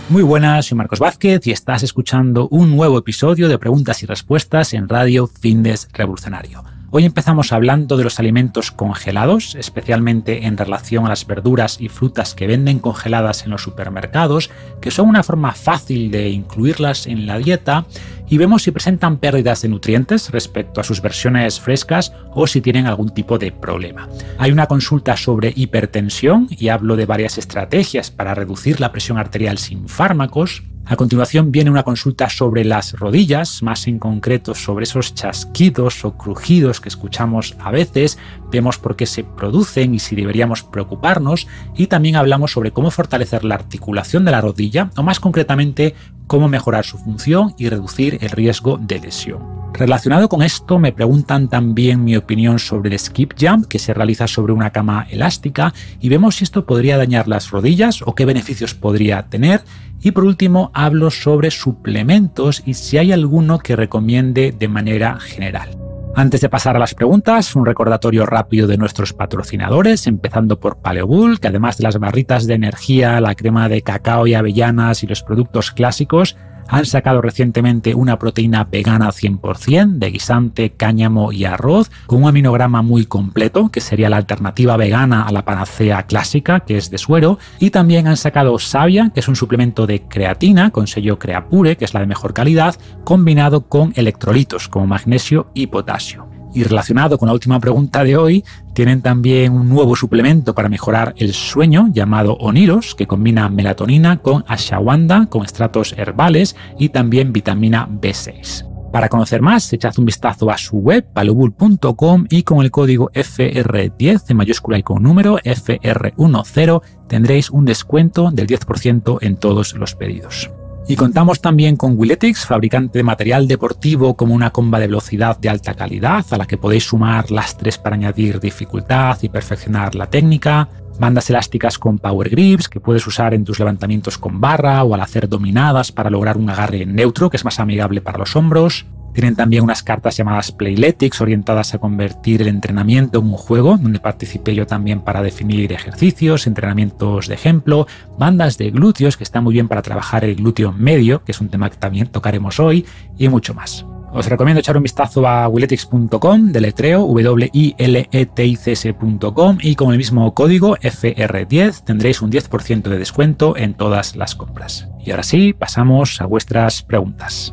Muy buenas, soy Marcos Vázquez y estás escuchando un nuevo episodio de Preguntas y Respuestas en Radio Fitness Revolucionario. Hoy empezamos hablando de los alimentos congelados, especialmente en relación a las verduras y frutas que venden congeladas en los supermercados, que son una forma fácil de incluirlas en la dieta, y vemos si presentan pérdidas de nutrientes respecto a sus versiones frescas o si tienen algún tipo de problema. Hay una consulta sobre hipertensión y hablo de varias estrategias para reducir la presión arterial sin fármacos. A continuación viene una consulta sobre las rodillas, más en concreto sobre esos chasquidos o crujidos que escuchamos a veces, vemos por qué se producen y si deberíamos preocuparnos, y también hablamos sobre cómo fortalecer la articulación de la rodilla, o más concretamente, cómo mejorar su función y reducir el riesgo de lesión. Relacionado con esto, me preguntan también mi opinión sobre el skip jump, que se realiza sobre una cama elástica, y vemos si esto podría dañar las rodillas o qué beneficios podría tener. Y por último, hablo sobre suplementos y si hay alguno que recomiende de manera general. Antes de pasar a las preguntas, un recordatorio rápido de nuestros patrocinadores, empezando por Paleobull, que además de las barritas de energía, la crema de cacao y avellanas y los productos clásicos, han sacado recientemente una proteína vegana 100% de guisante, cáñamo y arroz, con un aminograma muy completo, que sería la alternativa vegana a la panacea clásica, que es de suero, y también han sacado Savia, que es un suplemento de creatina con sello Creapure, que es la de mejor calidad, combinado con electrolitos como magnesio y potasio. Y relacionado con la última pregunta de hoy, tienen también un nuevo suplemento para mejorar el sueño llamado Oniros, que combina melatonina con ashwagandha, con extractos herbales y también vitamina B6. Para conocer más, echad un vistazo a su web, paleobull.com, y con el código FR10 en mayúscula y con número FR10 tendréis un descuento del 10% en todos los pedidos. Y contamos también con Willetics, fabricante de material deportivo como una comba de velocidad de alta calidad, a la que podéis sumar lastres para añadir dificultad y perfeccionar la técnica, bandas elásticas con power grips que puedes usar en tus levantamientos con barra o al hacer dominadas para lograr un agarre neutro que es más amigable para los hombros. Tienen también unas cartas llamadas Playletics orientadas a convertir el entrenamiento en un juego, donde participé yo también para definir ejercicios, entrenamientos de ejemplo, bandas de glúteos que están muy bien para trabajar el glúteo medio, que es un tema que también tocaremos hoy, y mucho más. Os recomiendo echar un vistazo a willetics.com, deletreo WILETICS.com, y con el mismo código FR10 tendréis un 10% de descuento en todas las compras. Y ahora sí, pasamos a vuestras preguntas.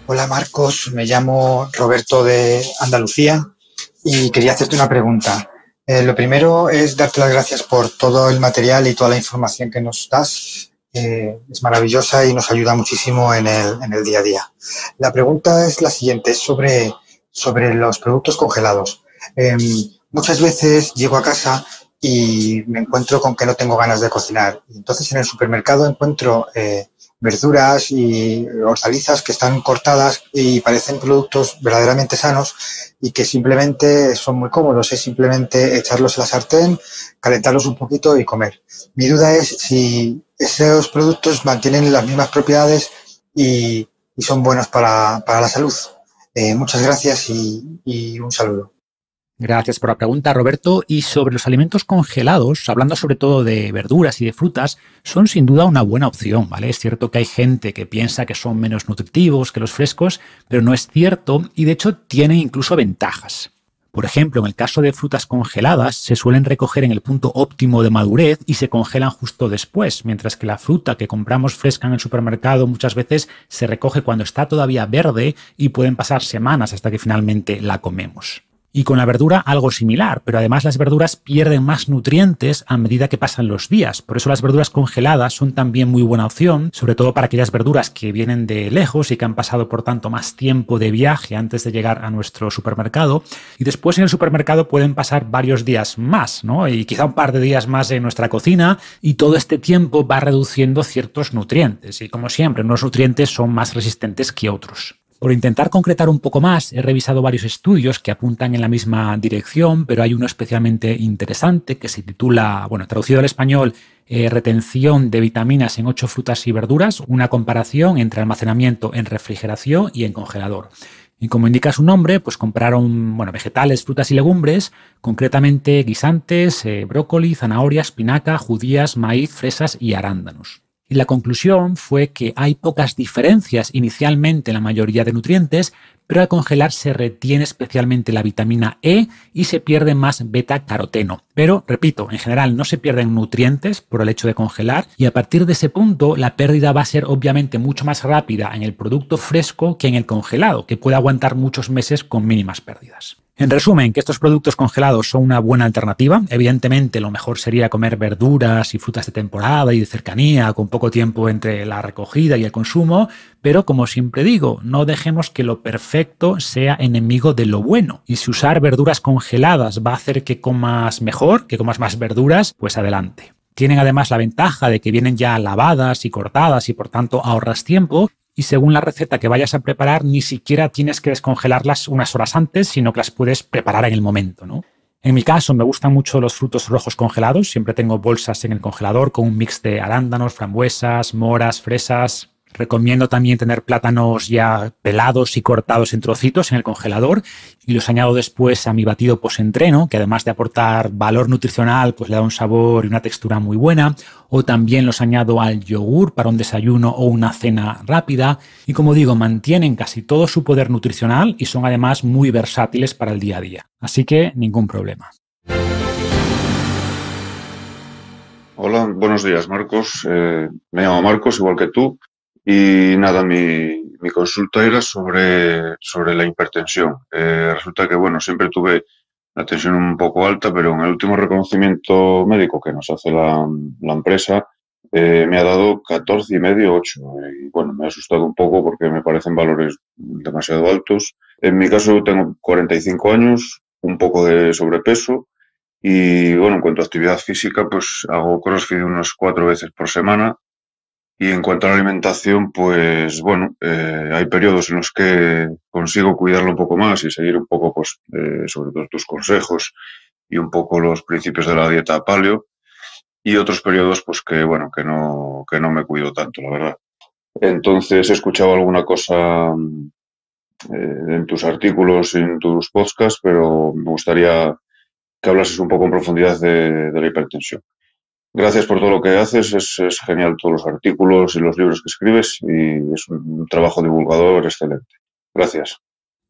Hola Marcos, me llamo Roberto de Andalucía y quería hacerte una pregunta. Lo primero es darte las gracias por todo el material y toda la información que nos das. Es maravillosa y nos ayuda muchísimo en el día a día. La pregunta es la siguiente, es sobre los productos congelados. Muchas veces llego a casa y me encuentro con que no tengo ganas de cocinar. Entonces en el supermercado encuentro verduras y hortalizas que están cortadas y parecen productos verdaderamente sanos y que simplemente son muy cómodos. Es simplemente echarlos en la sartén, calentarlos un poquito y comer. Mi duda es si esos productos mantienen las mismas propiedades y son buenos para la salud. Muchas gracias y un saludo. Gracias por la pregunta, Roberto. Y sobre los alimentos congelados, hablando sobre todo de verduras y de frutas, son sin duda una buena opción, ¿vale? Es cierto que hay gente que piensa que son menos nutritivos que los frescos, pero no es cierto y de hecho tienen incluso ventajas. Por ejemplo, en el caso de frutas congeladas, se suelen recoger en el punto óptimo de madurez y se congelan justo después, mientras que la fruta que compramos fresca en el supermercado muchas veces se recoge cuando está todavía verde y pueden pasar semanas hasta que finalmente la comemos. Y con la verdura algo similar, pero además las verduras pierden más nutrientes a medida que pasan los días. Por eso las verduras congeladas son también muy buena opción, sobre todo para aquellas verduras que vienen de lejos y que han pasado por tanto más tiempo de viaje antes de llegar a nuestro supermercado. Y después en el supermercado pueden pasar varios días más, ¿no? Y quizá un par de días más en nuestra cocina, y todo este tiempo va reduciendo ciertos nutrientes. Y como siempre, unos nutrientes son más resistentes que otros. Por intentar concretar un poco más, he revisado varios estudios que apuntan en la misma dirección, pero hay uno especialmente interesante que se titula, traducido al español, retención de vitaminas en 8 frutas y verduras, una comparación entre almacenamiento en refrigeración y en congelador. Y como indica su nombre, pues compararon vegetales, frutas y legumbres, concretamente guisantes, brócoli, zanahoria, espinaca, judías, maíz, fresas y arándanos. Y la conclusión fue que hay pocas diferencias inicialmente en la mayoría de nutrientes, pero al congelar se retiene especialmente la vitamina E y se pierde más beta-caroteno. Pero, repito, en general no se pierden nutrientes por el hecho de congelar y a partir de ese punto la pérdida va a ser obviamente mucho más rápida en el producto fresco que en el congelado, que puede aguantar muchos meses con mínimas pérdidas. En resumen, que estos productos congelados son una buena alternativa. Evidentemente, lo mejor sería comer verduras y frutas de temporada y de cercanía, con poco tiempo entre la recogida y el consumo, pero como siempre digo, no dejemos que lo perfecto sea enemigo de lo bueno. Y si usar verduras congeladas va a hacer que comas mejor, que comas más verduras, pues adelante. Tienen además la ventaja de que vienen ya lavadas y cortadas y por tanto ahorras tiempo. Y según la receta que vayas a preparar, ni siquiera tienes que descongelarlas unas horas antes, sino que las puedes preparar en el momento, ¿no? En mi caso me gustan mucho los frutos rojos congelados. Siempre tengo bolsas en el congelador con un mix de arándanos, frambuesas, moras, fresas. Recomiendo también tener plátanos ya pelados y cortados en trocitos en el congelador y los añado después a mi batido post-entreno, que además de aportar valor nutricional, pues le da un sabor y una textura muy buena. O también los añado al yogur para un desayuno o una cena rápida. Y como digo, mantienen casi todo su poder nutricional y son además muy versátiles para el día a día. Así que ningún problema. Hola, buenos días, Marcos. Me llamo Marcos, igual que tú. Y nada, mi consulta era sobre la hipertensión. Resulta que, siempre tuve la tensión un poco alta, pero en el último reconocimiento médico que nos hace la empresa, me ha dado 14,5, 8. Y me ha asustado un poco porque me parecen valores demasiado altos. En mi caso tengo 45 años, un poco de sobrepeso y, en cuanto a actividad física, pues hago CrossFit unas 4 veces por semana. Y en cuanto a la alimentación, pues hay periodos en los que consigo cuidarlo un poco más y seguir un poco, sobre todo tus consejos y un poco los principios de la dieta paleo. Y otros periodos, pues que no me cuido tanto, la verdad. Entonces he escuchado alguna cosa en tus artículos y en tus podcasts, pero me gustaría que hablases un poco en profundidad de la hipertensión. Gracias por todo lo que haces, es genial todos los artículos y los libros que escribes y es un trabajo divulgador excelente. Gracias.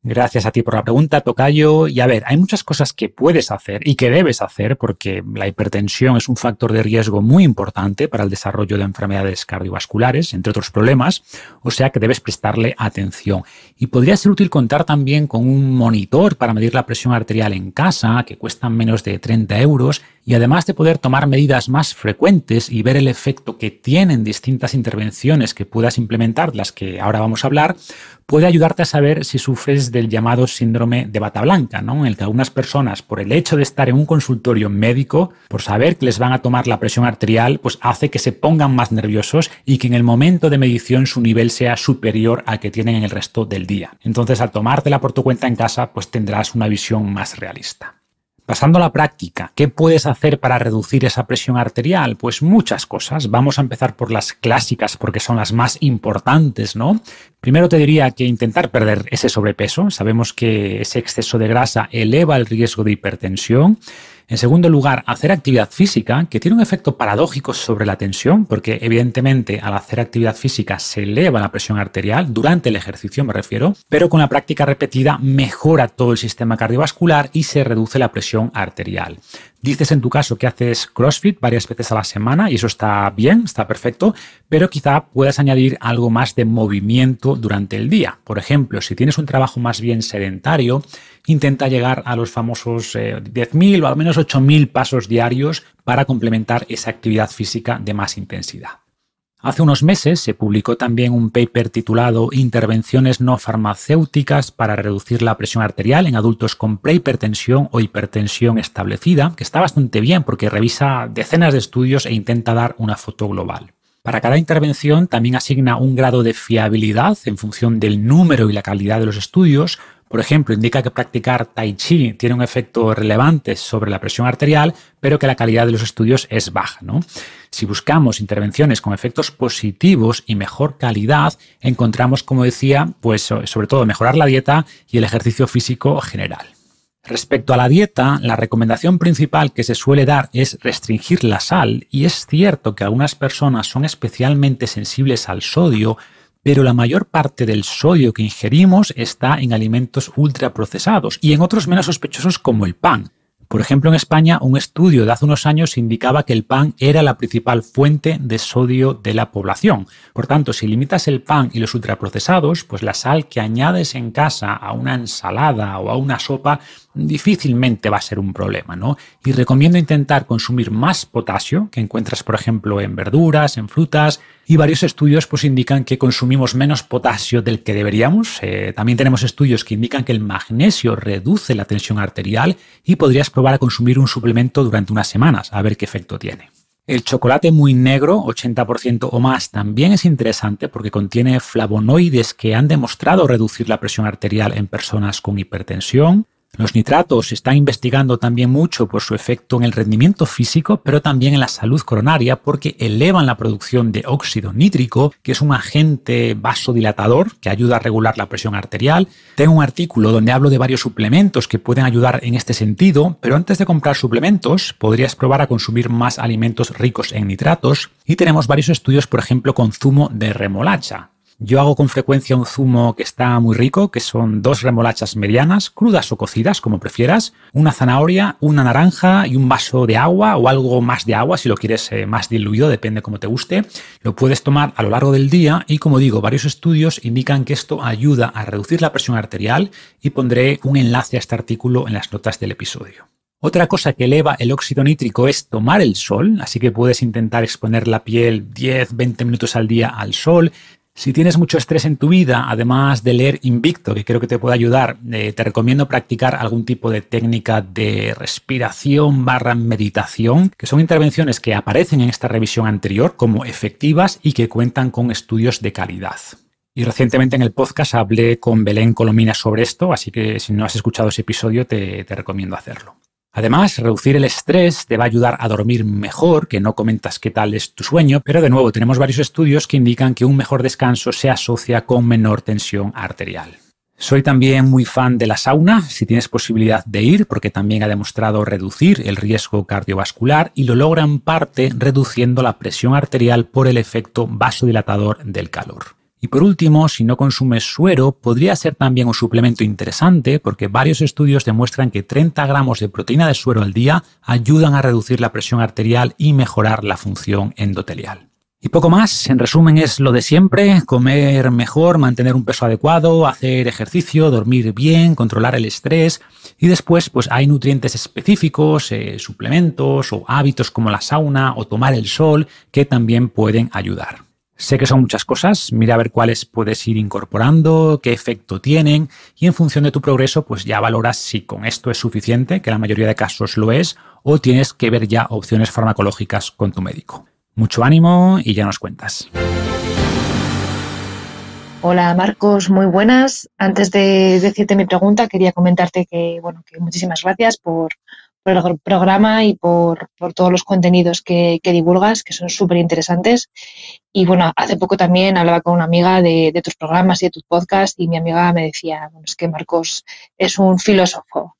Gracias a ti por la pregunta, tocayo. Y a ver, hay muchas cosas que puedes hacer y que debes hacer porque la hipertensión es un factor de riesgo muy importante para el desarrollo de enfermedades cardiovasculares, entre otros problemas, o sea que debes prestarle atención. Y podría ser útil contar también con un monitor para medir la presión arterial en casa, que cuestan menos de 30 euros, y además de poder tomar medidas más frecuentes y ver el efecto que tienen distintas intervenciones que puedas implementar, las que ahora vamos a hablar, puede ayudarte a saber si sufres del llamado síndrome de bata blanca, ¿no? En el que algunas personas, por el hecho de estar en un consultorio médico, por saber que les van a tomar la presión arterial, pues hace que se pongan más nerviosos y que en el momento de medición su nivel sea superior al que tienen en el resto del día. Entonces, al tomártela por tu cuenta en casa, pues tendrás una visión más realista. Pasando a la práctica, ¿qué puedes hacer para reducir esa presión arterial? Pues muchas cosas. Vamos a empezar por las clásicas porque son las más importantes, ¿no? Primero te diría que intentar perder ese sobrepeso. Sabemos que ese exceso de grasa eleva el riesgo de hipertensión. En segundo lugar, hacer actividad física, que tiene un efecto paradójico sobre la tensión, porque evidentemente al hacer actividad física se eleva la presión arterial, durante el ejercicio me refiero, pero con la práctica repetida mejora todo el sistema cardiovascular y se reduce la presión arterial. Dices en tu caso que haces CrossFit varias veces a la semana y eso está bien, está perfecto, pero quizá puedas añadir algo más de movimiento durante el día. Por ejemplo, si tienes un trabajo más bien sedentario, intenta llegar a los famosos 10.000 o al menos 8.000 pasos diarios para complementar esa actividad física de más intensidad. Hace unos meses se publicó también un paper titulado Intervenciones no farmacéuticas para reducir la presión arterial en adultos con prehipertensión o hipertensión establecida, que está bastante bien porque revisa decenas de estudios e intenta dar una foto global. Para cada intervención también asigna un grado de fiabilidad en función del número y la calidad de los estudios. Por ejemplo, indica que practicar Tai Chi tiene un efecto relevante sobre la presión arterial, pero que la calidad de los estudios es baja, ¿no? Si buscamos intervenciones con efectos positivos y mejor calidad, encontramos, como decía, pues sobre todo mejorar la dieta y el ejercicio físico general. Respecto a la dieta, la recomendación principal que se suele dar es restringir la sal, y es cierto que algunas personas son especialmente sensibles al sodio, pero la mayor parte del sodio que ingerimos está en alimentos ultraprocesados y en otros menos sospechosos como el pan. Por ejemplo, en España, un estudio de hace unos años indicaba que el pan era la principal fuente de sodio de la población. Por tanto, si limitas el pan y los ultraprocesados, pues la sal que añades en casa a una ensalada o a una sopa difícilmente va a ser un problema, ¿no? Y recomiendo intentar consumir más potasio, que encuentras, por ejemplo, en verduras, en frutas, y varios estudios pues indican que consumimos menos potasio del que deberíamos. También tenemos estudios que indican que el magnesio reduce la tensión arterial y podrías probar a consumir un suplemento durante unas semanas, a ver qué efecto tiene. El chocolate muy negro, 80% o más, también es interesante porque contiene flavonoides que han demostrado reducir la presión arterial en personas con hipertensión. Los nitratos se están investigando también mucho por su efecto en el rendimiento físico, pero también en la salud coronaria porque elevan la producción de óxido nítrico, que es un agente vasodilatador que ayuda a regular la presión arterial. Tengo un artículo donde hablo de varios suplementos que pueden ayudar en este sentido, pero antes de comprar suplementos podrías probar a consumir más alimentos ricos en nitratos, y tenemos varios estudios, por ejemplo, con zumo de remolacha. Yo hago con frecuencia un zumo que está muy rico, que son 2 remolachas medianas, crudas o cocidas, como prefieras, una zanahoria, una naranja y un vaso de agua o algo más de agua si lo quieres más diluido, depende cómo te guste. Lo puedes tomar a lo largo del día y, como digo, varios estudios indican que esto ayuda a reducir la presión arterial, y pondré un enlace a este artículo en las notas del episodio. Otra cosa que eleva el óxido nítrico es tomar el sol, así que puedes intentar exponer la piel 10-20 minutos al día al sol. Si tienes mucho estrés en tu vida, además de leer Invicto, que creo que te puede ayudar, te recomiendo practicar algún tipo de técnica de respiración / meditación, que son intervenciones que aparecen en esta revisión anterior como efectivas y que cuentan con estudios de calidad. Y recientemente en el podcast hablé con Belén Colomina sobre esto, así que si no has escuchado ese episodio te recomiendo hacerlo. Además, reducir el estrés te va a ayudar a dormir mejor, que no comentas qué tal es tu sueño, pero de nuevo tenemos varios estudios que indican que un mejor descanso se asocia con menor tensión arterial. Soy también muy fan de la sauna, si tienes posibilidad de ir, porque también ha demostrado reducir el riesgo cardiovascular y lo logra en parte reduciendo la presión arterial por el efecto vasodilatador del calor. Y por último, si no consumes suero, podría ser también un suplemento interesante porque varios estudios demuestran que 30 gramos de proteína de suero al día ayudan a reducir la presión arterial y mejorar la función endotelial. Y poco más, en resumen es lo de siempre: comer mejor, mantener un peso adecuado, hacer ejercicio, dormir bien, controlar el estrés, y después pues hay nutrientes específicos, suplementos o hábitos como la sauna o tomar el sol que también pueden ayudar. Sé que son muchas cosas, mira a ver cuáles puedes ir incorporando, qué efecto tienen, y en función de tu progreso pues ya valoras si con esto es suficiente, que en la mayoría de casos lo es, o tienes que ver ya opciones farmacológicas con tu médico. Mucho ánimo y ya nos cuentas. Hola Marcos, muy buenas. Antes de decirte mi pregunta, quería comentarte que muchísimas gracias por el programa y por todos los contenidos que divulgas, que son súper interesantes. Y bueno, hace poco también hablaba con una amiga de tus programas y de tus podcasts, y mi amiga me decía, bueno, es que Marcos es un filósofo.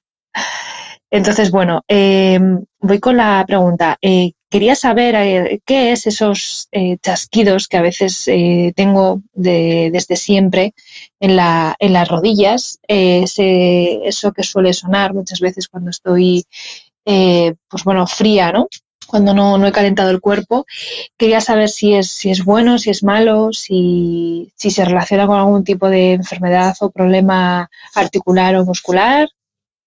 Entonces, bueno, voy con la pregunta. Quería saber qué es esos chasquidos que a veces tengo desde siempre en las rodillas, eso que suele sonar muchas veces cuando estoy fría, ¿no? Cuando no he calentado el cuerpo. Quería saber si es bueno, si es malo, si se relaciona con algún tipo de enfermedad o problema articular o muscular.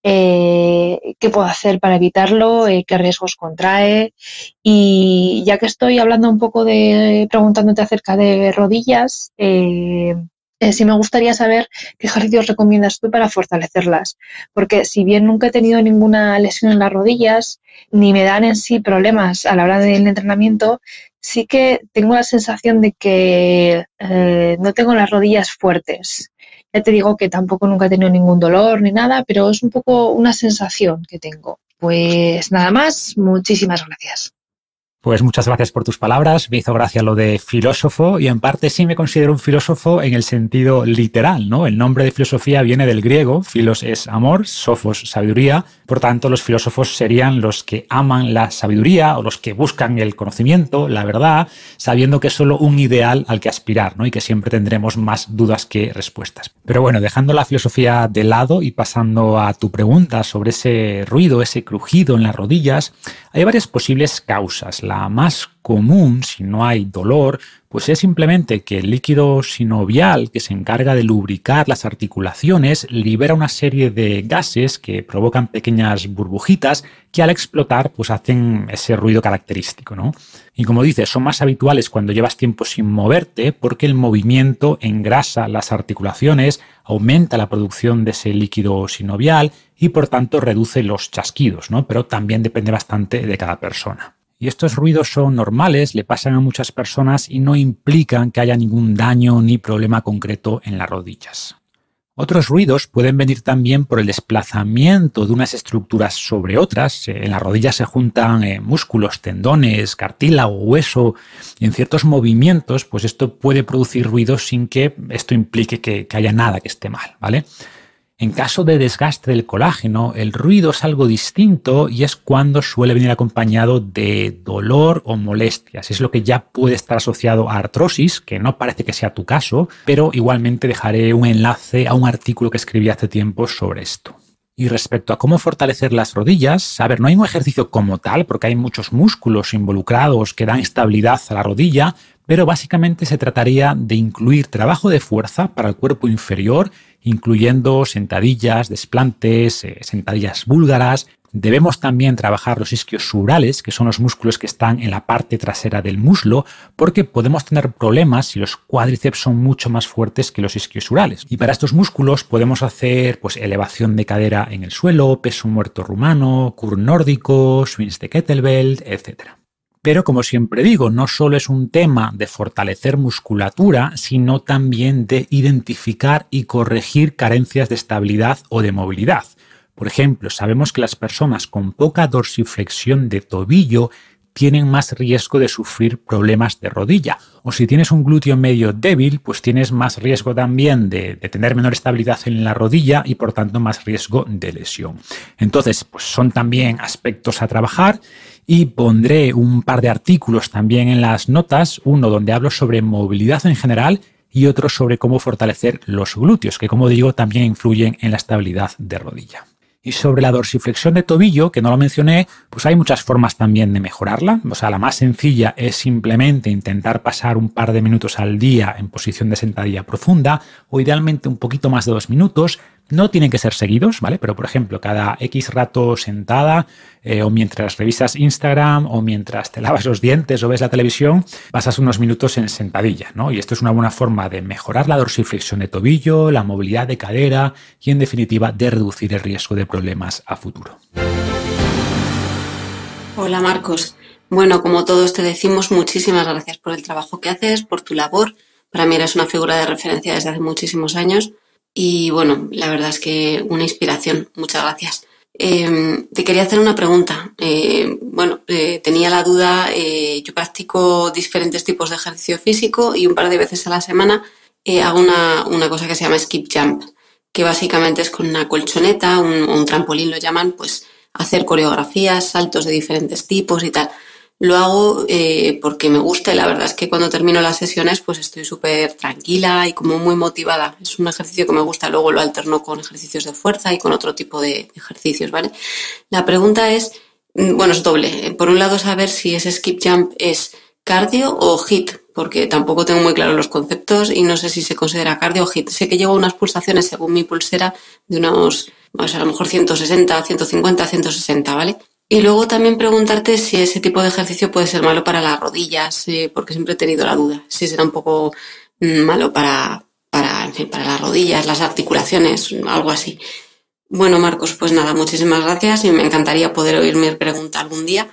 ¿Qué puedo hacer para evitarlo? ¿Qué riesgos contrae? Y ya que estoy hablando un poco preguntándote acerca de rodillas, Sí me gustaría saber qué ejercicios recomiendas tú para fortalecerlas, porque si bien nunca he tenido ninguna lesión en las rodillas, ni me dan en sí problemas a la hora del entrenamiento, sí que tengo la sensación de que no tengo las rodillas fuertes. Ya te digo que tampoco nunca he tenido ningún dolor ni nada, pero es un poco una sensación que tengo. Pues nada más, muchísimas gracias. Pues muchas gracias por tus palabras. Me hizo gracia lo de filósofo y en parte sí me considero un filósofo en el sentido literal, ¿no? El nombre de filosofía viene del griego, filos es amor, sofos sabiduría. Por tanto, los filósofos serían los que aman la sabiduría o los que buscan el conocimiento, la verdad, sabiendo que es solo un ideal al que aspirar, ¿no? Y que siempre tendremos más dudas que respuestas. Pero bueno, dejando la filosofía de lado y pasando a tu pregunta sobre ese ruido, ese crujido en las rodillas, hay varias posibles causas. La más común, si no hay dolor, pues es simplemente que el líquido sinovial que se encarga de lubricar las articulaciones libera una serie de gases que provocan pequeñas burbujitas que al explotar pues hacen ese ruido característico, ¿no? Y como dices, son más habituales cuando llevas tiempo sin moverte porque el movimiento engrasa las articulaciones, aumenta la producción de ese líquido sinovial y por tanto reduce los chasquidos, ¿no? Pero también depende bastante de cada persona. Y estos ruidos son normales, le pasan a muchas personas y no implican que haya ningún daño ni problema concreto en las rodillas. Otros ruidos pueden venir también por el desplazamiento de unas estructuras sobre otras. En las rodillas se juntan músculos, tendones, cartílago, hueso. Y en ciertos movimientos, pues esto puede producir ruidos sin que esto implique que haya nada que esté mal, ¿vale? En caso de desgaste del colágeno, el ruido es algo distinto y es cuando suele venir acompañado de dolor o molestias. Es lo que ya puede estar asociado a artrosis, que no parece que sea tu caso, pero igualmente dejaré un enlace a un artículo que escribí hace tiempo sobre esto. Y respecto a cómo fortalecer las rodillas, a ver, no hay un ejercicio como tal, porque hay muchos músculos involucrados que dan estabilidad a la rodilla, pero básicamente se trataría de incluir trabajo de fuerza para el cuerpo inferior, incluyendo sentadillas, desplantes, sentadillas búlgaras. Debemos también trabajar los isquiosurales, que son los músculos que están en la parte trasera del muslo, porque podemos tener problemas si los cuádriceps son mucho más fuertes que los isquiosurales. Y para estos músculos podemos hacer pues, elevación de cadera en el suelo, peso muerto rumano, curl nórdico, swings de kettlebell, etc. Pero como siempre digo, no solo es un tema de fortalecer musculatura, sino también de identificar y corregir carencias de estabilidad o de movilidad. Por ejemplo, sabemos que las personas con poca dorsiflexión de tobillo tienen más riesgo de sufrir problemas de rodilla. O si tienes un glúteo medio débil, pues tienes más riesgo también de tener menor estabilidad en la rodilla y por tanto más riesgo de lesión. Entonces, pues son también aspectos a trabajar y pondré un par de artículos también en las notas, uno donde hablo sobre movilidad en general y otro sobre cómo fortalecer los glúteos, que como digo también influyen en la estabilidad de rodilla. Y sobre la dorsiflexión de tobillo, que no lo mencioné, pues hay muchas formas también de mejorarla. O sea, la más sencilla es simplemente intentar pasar un par de minutos al día en posición de sentadilla profunda o idealmente un poquito más de 2 minutos. No tienen que ser seguidos, ¿vale? Pero, por ejemplo, cada X rato sentada o mientras revisas Instagram o mientras te lavas los dientes o ves la televisión, pasas unos minutos en sentadilla, ¿no? Y esto es una buena forma de mejorar la dorsiflexión de tobillo, la movilidad de cadera y, en definitiva, de reducir el riesgo de problemas a futuro. Hola, Marcos. Bueno, como todos te decimos, muchísimas gracias por el trabajo que haces, por tu labor. Para mí eres una figura de referencia desde hace muchísimos años. Y bueno, la verdad es que una inspiración. Muchas gracias. Te quería hacer una pregunta. Tenía la duda. Yo practico diferentes tipos de ejercicio físico y un par de veces a la semana hago una cosa que se llama skip jump, que básicamente es con una colchoneta, un trampolín lo llaman, pues hacer coreografías, saltos de diferentes tipos y tal. Lo hago porque me gusta y la verdad es que cuando termino las sesiones pues estoy súper tranquila y como muy motivada. Es un ejercicio que me gusta, luego lo alterno con ejercicios de fuerza y con otro tipo de ejercicios, ¿vale? La pregunta es doble. Por un lado, saber si ese skip jump es cardio o HIIT, porque tampoco tengo muy claro los conceptos y no sé si se considera cardio o HIIT. Sé que llevo unas pulsaciones según mi pulsera de unos, a lo mejor 160, 150, 160, ¿vale? Y luego también preguntarte si ese tipo de ejercicio puede ser malo para las rodillas, porque siempre he tenido la duda, si será un poco malo para para las rodillas, las articulaciones, algo así. Bueno, Marcos, pues nada, muchísimas gracias y me encantaría poder oír mi pregunta algún día.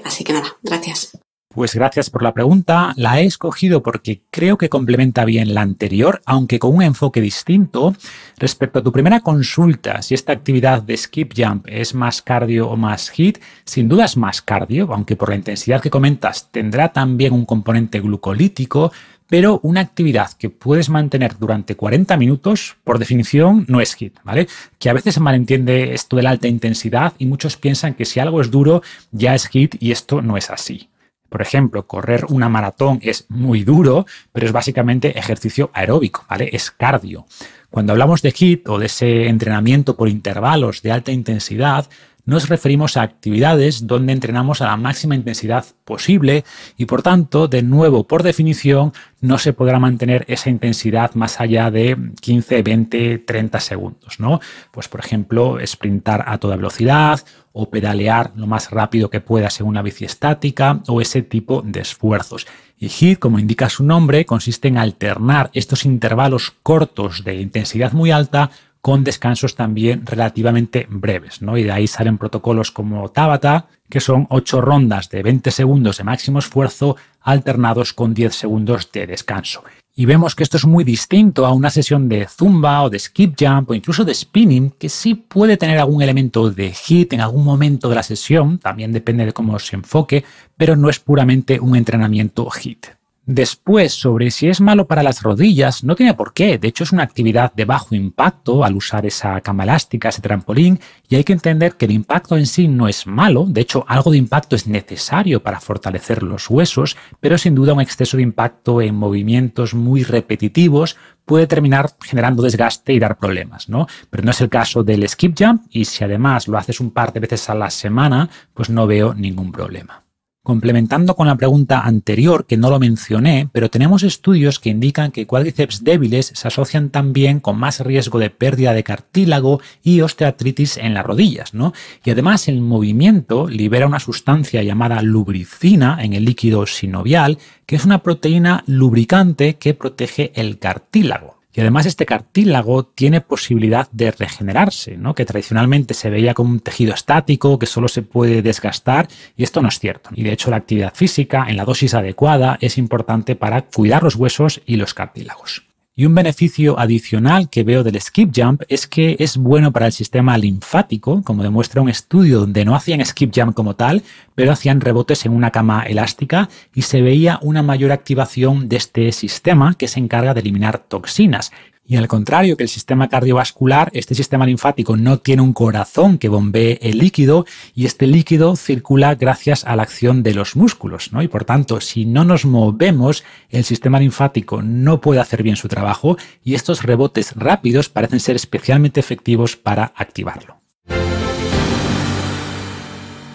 Así que nada, gracias. Pues gracias por la pregunta. La he escogido porque creo que complementa bien la anterior, aunque con un enfoque distinto. Respecto a tu primera consulta, si esta actividad de skip jump es más cardio o más HIIT, sin duda es más cardio, aunque por la intensidad que comentas tendrá también un componente glucolítico, pero una actividad que puedes mantener durante 40 minutos, por definición, no es HIIT, ¿vale? Que a veces se malentiende esto de la alta intensidad y muchos piensan que si algo es duro ya es HIIT y esto no es así. Por ejemplo, correr una maratón es muy duro, pero es básicamente ejercicio aeróbico, ¿vale? Es cardio. Cuando hablamos de HIIT o de ese entrenamiento por intervalos de alta intensidad, nos referimos a actividades donde entrenamos a la máxima intensidad posible y, por tanto, de nuevo, por definición, no se podrá mantener esa intensidad más allá de 15, 20, 30 segundos, ¿no? Pues, por ejemplo, sprintar a toda velocidad o pedalear lo más rápido que pueda según la bici estática o ese tipo de esfuerzos. Y HIIT, como indica su nombre, consiste en alternar estos intervalos cortos de intensidad muy alta con descansos también relativamente breves, ¿no? Y de ahí salen protocolos como Tabata, que son 8 rondas de 20 segundos de máximo esfuerzo alternados con 10 segundos de descanso. Y vemos que esto es muy distinto a una sesión de zumba o de skip jump o incluso de spinning, que sí puede tener algún elemento de HIIT en algún momento de la sesión, también depende de cómo se enfoque, pero no es puramente un entrenamiento HIIT. Después, sobre si es malo para las rodillas, no tiene por qué. De hecho, es una actividad de bajo impacto al usar esa cama elástica, ese trampolín, y hay que entender que el impacto en sí no es malo. De hecho, algo de impacto es necesario para fortalecer los huesos, pero sin duda un exceso de impacto en movimientos muy repetitivos puede terminar generando desgaste y dar problemas, ¿no? Pero no es el caso del skip jump, y si además lo haces un par de veces a la semana, pues no veo ningún problema. Complementando con la pregunta anterior, que no lo mencioné, pero tenemos estudios que indican que cuádriceps débiles se asocian también con más riesgo de pérdida de cartílago y osteoartritis en las rodillas, ¿no? Y además el movimiento libera una sustancia llamada lubricina en el líquido sinovial, que es una proteína lubricante que protege el cartílago. Y además este cartílago tiene posibilidad de regenerarse, ¿no? Que tradicionalmente se veía como un tejido estático que solo se puede desgastar, y esto no es cierto. Y de hecho la actividad física en la dosis adecuada es importante para cuidar los huesos y los cartílagos. Y un beneficio adicional que veo del skip jump es que es bueno para el sistema linfático, como demuestra un estudio donde no hacían skip jump como tal, pero hacían rebotes en una cama elástica y se veía una mayor activación de este sistema que se encarga de eliminar toxinas. Y al contrario que el sistema cardiovascular, este sistema linfático no tiene un corazón que bombee el líquido y este líquido circula gracias a la acción de los músculos, ¿no? Y por tanto, si no nos movemos, el sistema linfático no puede hacer bien su trabajo y estos rebotes rápidos parecen ser especialmente efectivos para activarlo.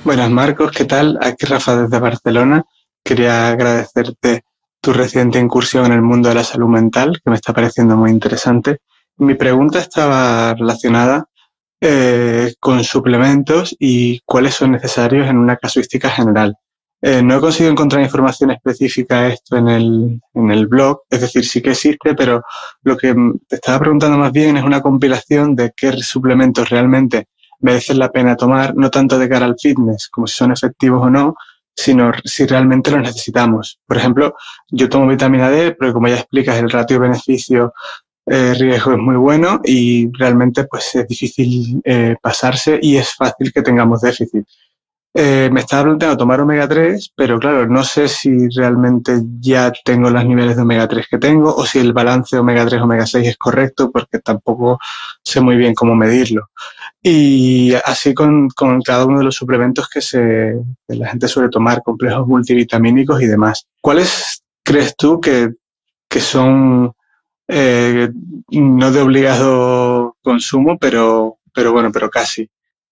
Buenas, Marcos, ¿qué tal? Aquí Rafa desde Barcelona. Quería agradecerte tu reciente incursión en el mundo de la salud mental, que me está pareciendo muy interesante. Mi pregunta estaba relacionada con suplementos y cuáles son necesarios en una casuística general. No he conseguido encontrar información específica de esto en el blog, es decir, sí que existe, pero lo que te estaba preguntando más bien es una compilación de qué suplementos realmente merecen la pena tomar, no tanto de cara al fitness, como si son efectivos o no, sino si realmente los necesitamos. Por ejemplo, yo tomo vitamina D, pero como ya explicas, el ratio beneficio-riesgo es muy bueno y realmente pues es difícil pasarse y es fácil que tengamos déficit. Me estaba planteando tomar omega 3, pero claro, no sé si realmente ya tengo los niveles de omega 3 que tengo o si el balance omega 3 omega 6 es correcto, porque tampoco sé muy bien cómo medirlo. Y así con cada uno de los suplementos que la gente suele tomar, complejos multivitamínicos y demás. ¿Cuáles crees tú que son no de obligado consumo, pero casi?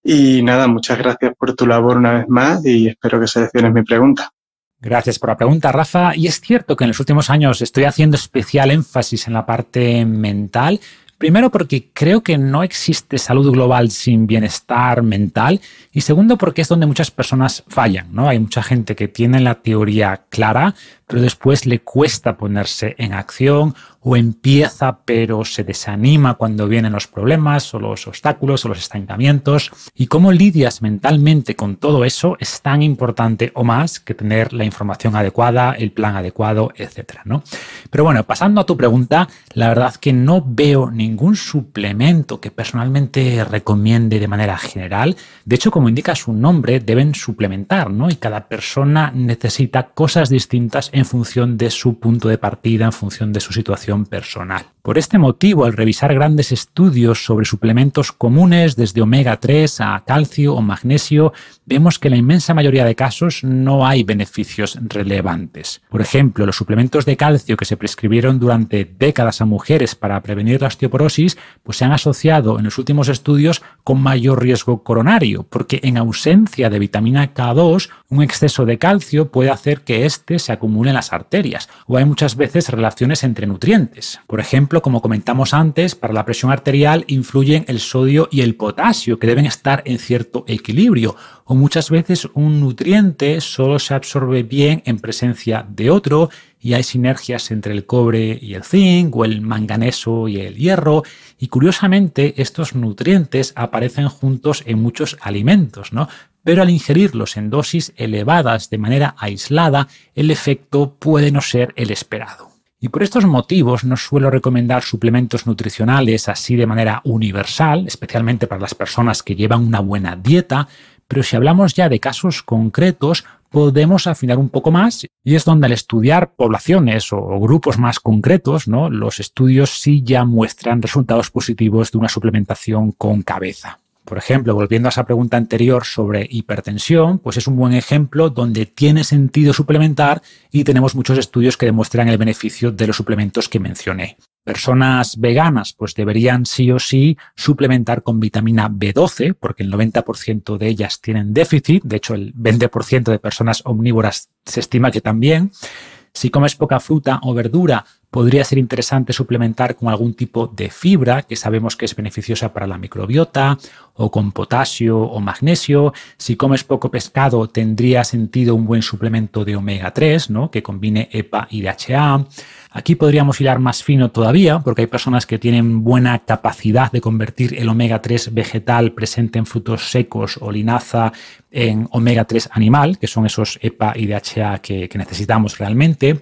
Y nada, muchas gracias por tu labor una vez más y espero que selecciones mi pregunta. Gracias por la pregunta, Rafa. Y es cierto que en los últimos años estoy haciendo especial énfasis en la parte mental. Primero porque creo que no existe salud global sin bienestar mental y segundo porque es donde muchas personas fallan, ¿no? Hay mucha gente que tiene la teoría clara, pero después le cuesta ponerse en acción o empieza pero se desanima cuando vienen los problemas o los obstáculos o los estancamientos. Y cómo lidias mentalmente con todo eso es tan importante o más que tener la información adecuada, el plan adecuado, etcétera, ¿no? Pero bueno, pasando a tu pregunta, la verdad que no veo ningún suplemento que personalmente recomiende de manera general. De hecho, como indica su nombre, deben suplementar, ¿no? Y cada persona necesita cosas distintas en función de su punto de partida, en función de su situación personal. Por este motivo, al revisar grandes estudios sobre suplementos comunes, desde omega 3 a calcio o magnesio, vemos que en la inmensa mayoría de casos no hay beneficios relevantes. Por ejemplo, los suplementos de calcio que se prescribieron durante décadas a mujeres para prevenir la osteoporosis, pues se han asociado en los últimos estudios con mayor riesgo coronario, porque en ausencia de vitamina K2, un exceso de calcio puede hacer que éste se acumule en las arterias, o hay muchas veces relaciones entre nutrientes. Por ejemplo, como comentamos antes, para la presión arterial influyen el sodio y el potasio, que deben estar en cierto equilibrio, o muchas veces un nutriente solo se absorbe bien en presencia de otro y hay sinergias entre el cobre y el zinc o el manganeso y el hierro, y curiosamente estos nutrientes aparecen juntos en muchos alimentos, ¿no? Pero al ingerirlos en dosis elevadas de manera aislada, el efecto puede no ser el esperado. Y por estos motivos no suelo recomendar suplementos nutricionales así de manera universal, especialmente para las personas que llevan una buena dieta, pero si hablamos ya de casos concretos, podemos afinar un poco más, y es donde al estudiar poblaciones o grupos más concretos, ¿no?, los estudios sí ya muestran resultados positivos de una suplementación con cabeza. Por ejemplo, volviendo a esa pregunta anterior sobre hipertensión, pues es un buen ejemplo donde tiene sentido suplementar y tenemos muchos estudios que demuestran el beneficio de los suplementos que mencioné. Personas veganas pues deberían sí o sí suplementar con vitamina B12 porque el 90% de ellas tienen déficit, de hecho el 20% de personas omnívoras se estima que también. Si comes poca fruta o verdura, podría ser interesante suplementar con algún tipo de fibra que sabemos que es beneficiosa para la microbiota, o con potasio o magnesio. Si comes poco pescado, tendría sentido un buen suplemento de omega 3, ¿no?, que combine EPA y DHA. Aquí podríamos hilar más fino todavía, porque hay personas que tienen buena capacidad de convertir el omega 3 vegetal presente en frutos secos o linaza en omega 3 animal, que son esos EPA y DHA que necesitamos realmente.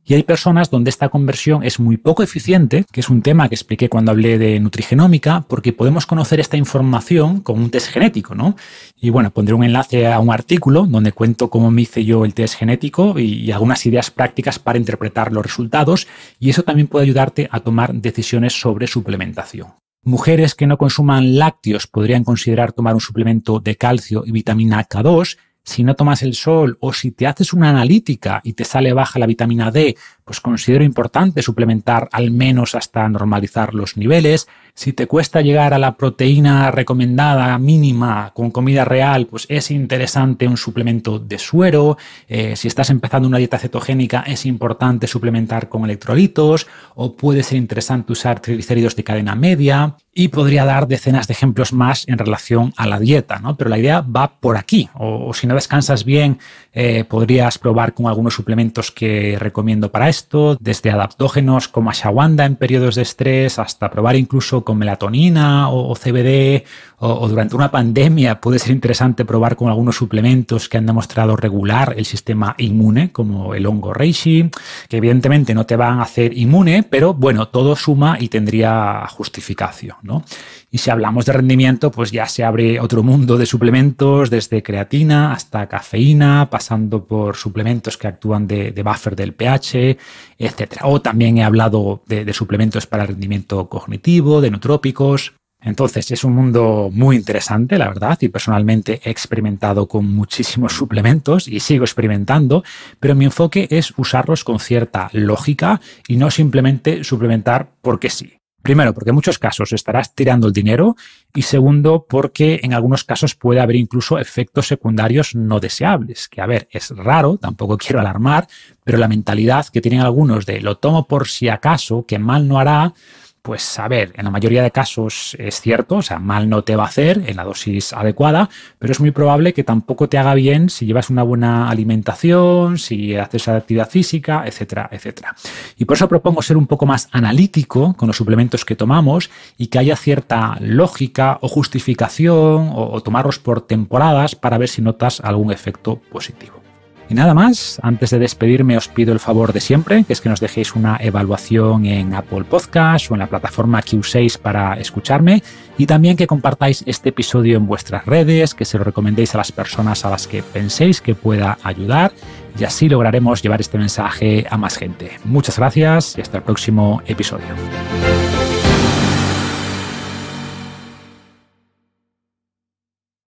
Y hay personas donde esta conversión es muy poco eficiente, que es un tema que expliqué cuando hablé de nutrigenómica, porque podemos conocer esta información con un test genético, ¿no? Y bueno, pondré un enlace a un artículo donde cuento cómo me hice yo el test genético y algunas ideas prácticas para interpretar los resultados, y eso también puede ayudarte a tomar decisiones sobre suplementación. Mujeres que no consuman lácteos podrían considerar tomar un suplemento de calcio y vitamina K2. Si no tomas el sol o si te haces una analítica y te sale baja la vitamina D, pues considero importante suplementar al menos hasta normalizar los niveles. Si te cuesta llegar a la proteína recomendada mínima con comida real, pues es interesante un suplemento de suero. Si estás empezando una dieta cetogénica, es importante suplementar con electrolitos, o puede ser interesante usar triglicéridos de cadena media. Y podría dar decenas de ejemplos más en relación a la dieta, ¿no? Pero la idea va por aquí. O si no descansas bien, podrías probar con algunos suplementos que recomiendo para esto, desde adaptógenos como ashwagandha en periodos de estrés, hasta probar incluso con melatonina o CBD, o durante una pandemia puede ser interesante probar con algunos suplementos que han demostrado regular el sistema inmune, como el hongo reishi, que evidentemente no te van a hacer inmune, pero bueno, todo suma y tendría justificación, ¿no? Y si hablamos de rendimiento, pues ya se abre otro mundo de suplementos, desde creatina hasta cafeína, pasando por suplementos que actúan de buffer del pH, etc. O también he hablado de suplementos para el rendimiento cognitivo, de nootrópicos. Entonces es un mundo muy interesante, la verdad, y personalmente he experimentado con muchísimos suplementos y sigo experimentando, pero mi enfoque es usarlos con cierta lógica y no simplemente suplementar porque sí. Primero, porque en muchos casos estarás tirando el dinero, y segundo, porque en algunos casos puede haber incluso efectos secundarios no deseables, que a ver, es raro, tampoco quiero alarmar, pero la mentalidad que tienen algunos de lo tomo por si acaso, que mal no hará, Pues a ver, en la mayoría de casos es cierto, o sea, mal no te va a hacer en la dosis adecuada, pero es muy probable que tampoco te haga bien si llevas una buena alimentación, si haces actividad física, etcétera, etcétera. Y por eso propongo ser un poco más analítico con los suplementos que tomamos y que haya cierta lógica o justificación o tomarlos por temporadas para ver si notas algún efecto positivo. Y nada más, antes de despedirme os pido el favor de siempre, que es que nos dejéis una evaluación en Apple Podcasts o en la plataforma que uséis para escucharme y también que compartáis este episodio en vuestras redes, que se lo recomendéis a las personas a las que penséis que pueda ayudar y así lograremos llevar este mensaje a más gente. Muchas gracias y hasta el próximo episodio.